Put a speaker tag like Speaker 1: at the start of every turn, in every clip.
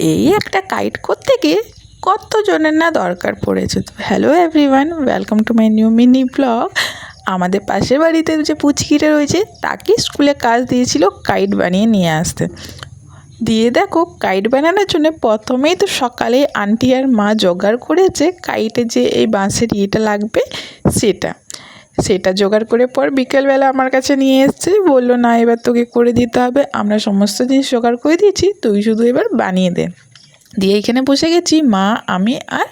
Speaker 1: এই একটা কাইট করতে গিয়ে কতজনের না দরকার পড়েছে। তো hello everyone, welcome to my new mini blog. আমাদের পাশের বাড়িতে যে পুচকিটা রয়েছে তাকে স্কুলে কাজ দিয়েছিল কাইট বানিয়ে নিয়ে আসতে। দিয়ে দেখো, কাইট বানানোর জন্য প্রথমেই তো সকালে আন্টি আর মা জোগাড় করেছে কাইটে যে এই বাঁশের ইয়েটা লাগবে সেটা জোগাড় করে পর বিকেলবেলা আমার কাছে নিয়ে এসছে, বললো না এবার তোকে করে দিতে হবে, আমরা সমস্ত জিনিস জোগাড় করে দিয়েছি, তুই শুধু এবার বানিয়ে দে। দিয়ে এখানে বসে গেছি মা, আমি আর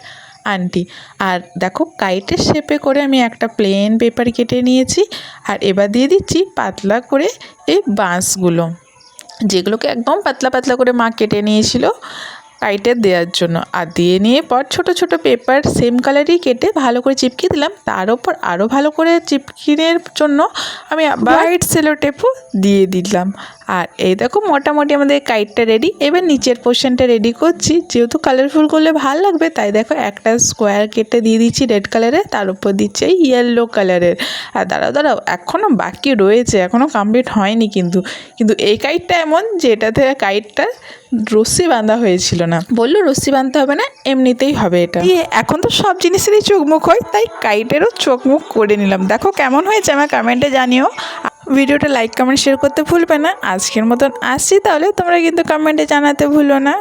Speaker 1: আন্টি। আর দেখো, কাইটের শেপে করে আমি একটা প্লেন পেপার কেটে নিয়েছি। আর এবার দিয়ে দিচ্ছি পাতলা করে এই বাঁশগুলো, যেগুলোকে একদম পাতলা পাতলা করে মা কেটে নিয়েছিল কাইটে দেওয়ার জন্য। আর দিয়ে নিয়ে পর ছোট ছোট পেপার সেম কালারই কেটে ভালো করে চিপকে দিলাম। তার ওপর আরও ভালো করে চিপকিনের জন্য আমি হোয়াইট সেলো টেপও দিয়ে দিলাম। আর এই দেখো, মোটামুটি আমাদের কাইটটা রেডি। এবার নিচের পোর্শনটা রেডি করছি, যেহেতু কালারফুল করলে ভালো লাগবে, তাই দেখো একটা স্কোয়ার কেটে দিয়ে দিচ্ছি রেড কালারের, তার উপর দিচ্ছি এই ইয়েলো কালারের। আর দাঁড়াও এখনও বাকি রয়েছে, এখনও কমপ্লিট হয়নি। কিন্তু এই কাইটটা এমন যে এটাতে কাইটটা রশ্মি বাঁধা হয়েছিল না, বললো রশ্মি বাঁধতে হবে না, এমনিতেই হবে এটা দিয়ে। এখন তো সব জিনিসেরই চোখমুখ হয়, তাই কাইটেরও চোখমুখ করে নিলাম। দেখো কেমন হয়েছে আমার কমেন্টে জানিও। ভিডিওটা লাইক কমেন্ট শেয়ার করতে ভুলবে না। আজকের মতন আসছি, তাহলে তোমরা কিন্তু কমেন্টে জানাতে ভুলো না।